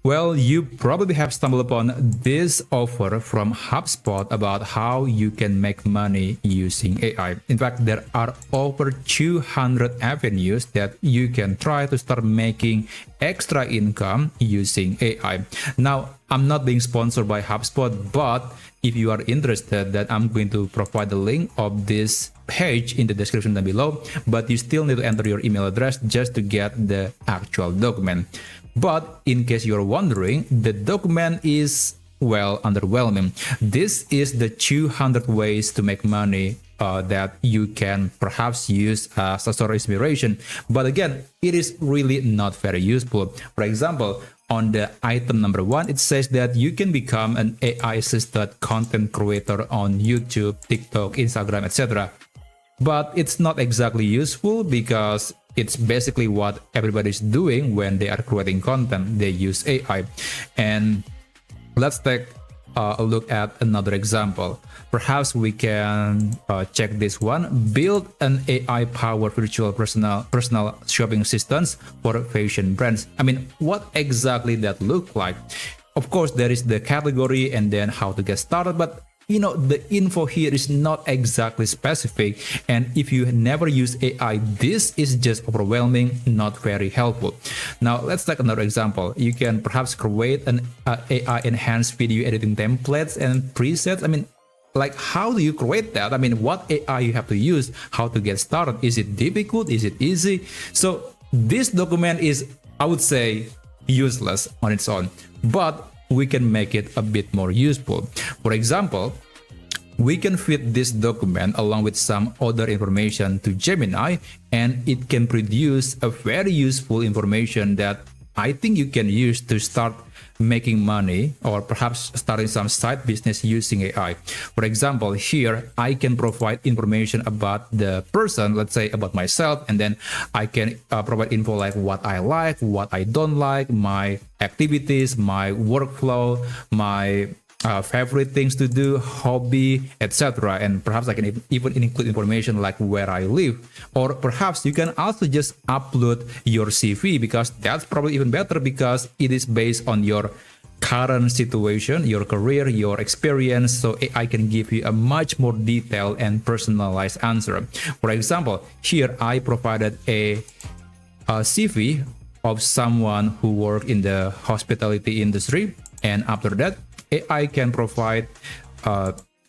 Well, you probably have stumbled upon this offer from HubSpot about how you can make money using AI. In fact, there are over 200 avenues that you can try to start making extra income using AI. Now, I'm not being sponsored by HubSpot, but if you are interested, that I'm going to provide the link of this page in the description down below, but you still need to enter your email address just to get the actual document. But in case you're wondering, the document is, well, underwhelming. This is the 200 ways to make money that you can perhaps use as a sort of inspiration. But again, it is really not very useful. For example, on the item number 1, it says that you can become an AI-assisted content creator on YouTube, TikTok, Instagram, etc. But it's not exactly useful because it's basically what everybody's doing when they are creating content. They use AI. And let's take a look at another example. Perhaps we can check this one. Build an AI-powered virtual personal shopping assistants for fashion brands. I mean, what exactly that look like? Of course, there is the category and then how to get started, but the info here is not exactly specific, and if you never use AI, this is just overwhelming, not very helpful. Now let's take another example. You can perhaps create an AI enhanced video editing templates and presets. I mean, like, how do you create that? I mean, what AI you have to use, how to get started? Is it difficult? Is it easy? So this document is, I would say, useless on its own, but we can make it a bit more useful. For example, we can feed this document along with some other information to Gemini, and it can produce a very useful information that I think you can use to start making money or perhaps starting some side business using AI. For example, here I can provide information about the person, let's say about myself, and then I can provide info like what I like, what I don't like, my activities, my workflow, my favorite things to do, hobby, etc. And perhaps I can even include information like where I live. Or perhaps you can also just upload your CV, because that's probably even better because it is based on your current situation, your career, your experience. So AI can give you a much more detailed and personalized answer. For example, here I provided a CV of someone who worked in the hospitality industry, and after that AI can provide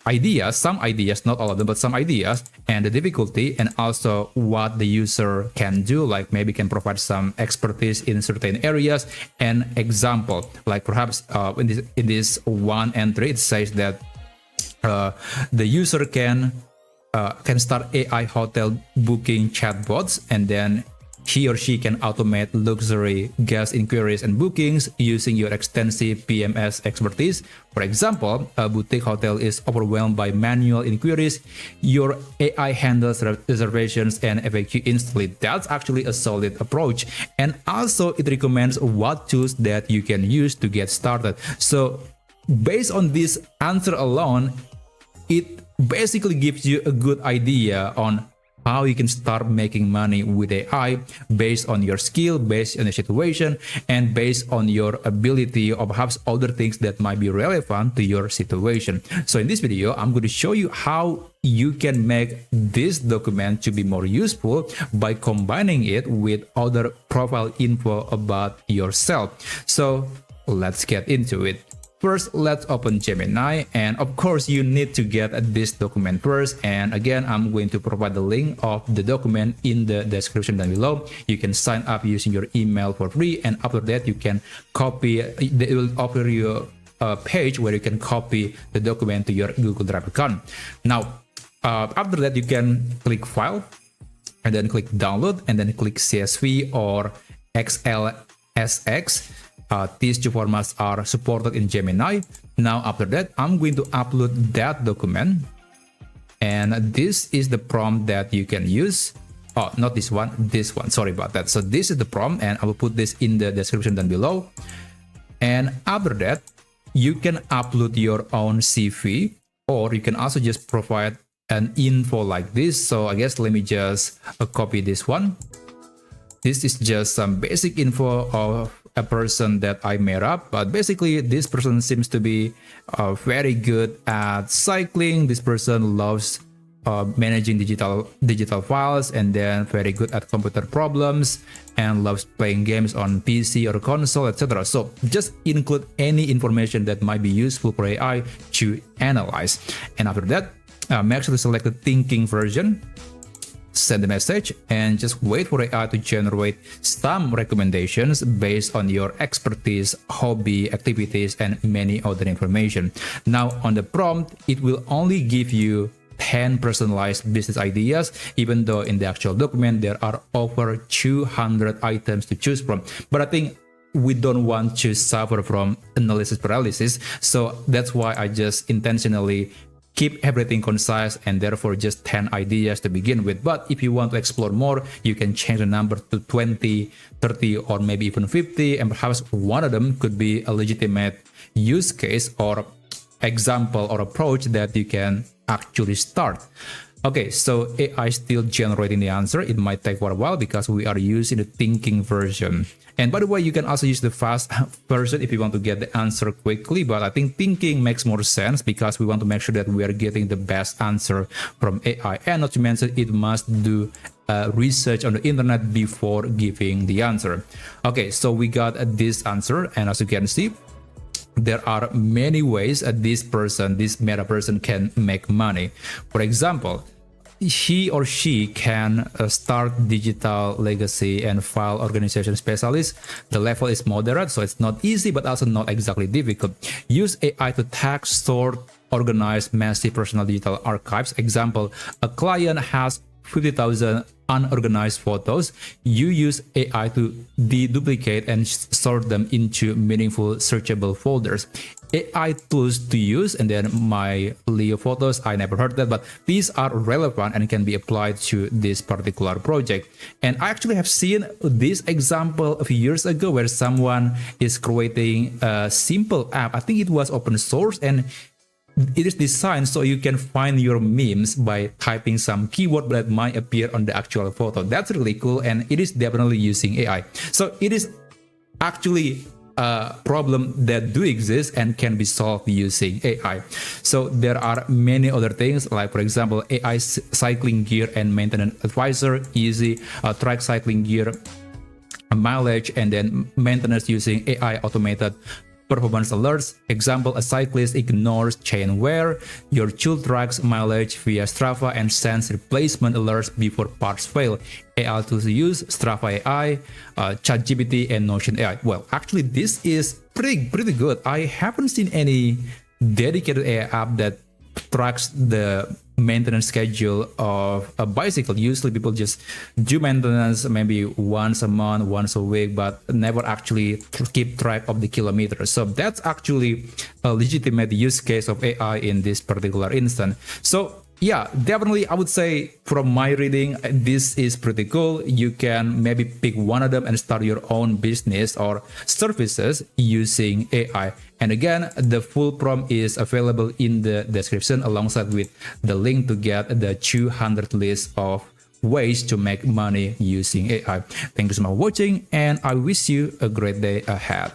ideas, some ideas, not all of them, but some ideas, and the difficulty, and also what the user can do, like maybe can provide some expertise in certain areas. And example, like perhaps in this one entry, it says that the user can start AI hotel booking chatbots, and then he or she can automate luxury guest inquiries and bookings using your extensive PMS expertise. For example, a boutique hotel is overwhelmed by manual inquiries. Your AI handles reservations and FAQ instantly. That's actually a solid approach. And also it recommends what tools that you can use to get started. So based on this answer alone, it basically gives you a good idea on how you can start making money with AI based on your skill, based on the situation, and based on your ability, or perhaps other things that might be relevant to your situation. So in this video, I'm going to show you how you can make this document to be more useful by combining it with other profile info about yourself. So let's get into it. First, let's open Gemini, and of course you need to get this document first. And again, I'm going to provide the link of the document in the description down below. You can sign up using your email for free, and after that you can copy, it will offer you a page where you can copy the document to your Google Drive account. Now, after that you can click File, and then click Download, and then click CSV or XLSX. These two formats are supported in Gemini. Now after that, I'm going to upload that document, and this is the prompt that you can use. Oh, not this one, this one, sorry about that. So this is the prompt, and I will put this in the description down below. And after that, you can upload your own CV, or you can also just provide an info like this. So I guess let me just copy this one. This is just some basic info of a person that I made up, but basically this person seems to be very good at cycling. This person loves managing digital files, and then very good at computer problems and loves playing games on PC or console, etc. So just include any information that might be useful for AI to analyze. And after that, make sure to select the thinking version, send the message, and just wait for AI to generate some recommendations based on your expertise, hobby, activities, and many other information. Now on the prompt, it will only give you 10 personalized business ideas, even though in the actual document there are over 200 items to choose from. But I think we don't want to suffer from analysis paralysis, so that's why I just intentionally keep everything concise and therefore just 10 ideas to begin with. But if you want to explore more, you can change the number to 20, 30, or maybe even 50, and perhaps one of them could be a legitimate use case or example or approach that you can actually start. Okay, so AI is still generating the answer. It might take for a while because we are using the thinking version. And by the way, you can also use the fast version if you want to get the answer quickly. But I think thinking makes more sense because we want to make sure that we are getting the best answer from AI. And not to mention, it must do research on the internet before giving the answer. Okay, so we got this answer, and as you can see, there are many ways this meta person can make money. For example, he or she can start digital legacy and file organization specialist. The level is moderate, so it's not easy, but also not exactly difficult. Use AI to tag, sort, organize massive personal digital archives. Example, a client has 50,000 unorganized photos. You use AI to deduplicate and sort them into meaningful searchable folders. AI tools to use, and then my Leo photos, I never heard that, but these are relevant and can be applied to this particular project. And I actually have seen this example a few years ago where someone is creating a simple app. I think it was open source, and it is designed so you can find your memes by typing some keyword that might appear on the actual photo. That's really cool, and it is definitely using AI. So it is actually a problem that do exist and can be solved using AI. So there are many other things, like for example, AI cycling gear and maintenance advisor, easy, track cycling gear mileage, and then maintenance using AI automated performance alerts. Example, a cyclist ignores chain wear. Your tool tracks mileage via Strava and sends replacement alerts before parts fail. AI tools to use: Strava AI, ChatGPT, and Notion AI. Well, actually, this is pretty good. I haven't seen any dedicated AI app that tracks the maintenance schedule of a bicycle. Usually people just do maintenance maybe once a month, once a week, but never actually keep track of the kilometers. So that's actually a legitimate use case of AI in this particular instance. So yeah, definitely I would say from my reading, this is pretty cool. You can maybe pick one of them and start your own business or services using AI. And again, the full prompt is available in the description alongside with the link to get the 200 list of ways to make money using AI. Thank you so much for watching, and I wish you a great day ahead.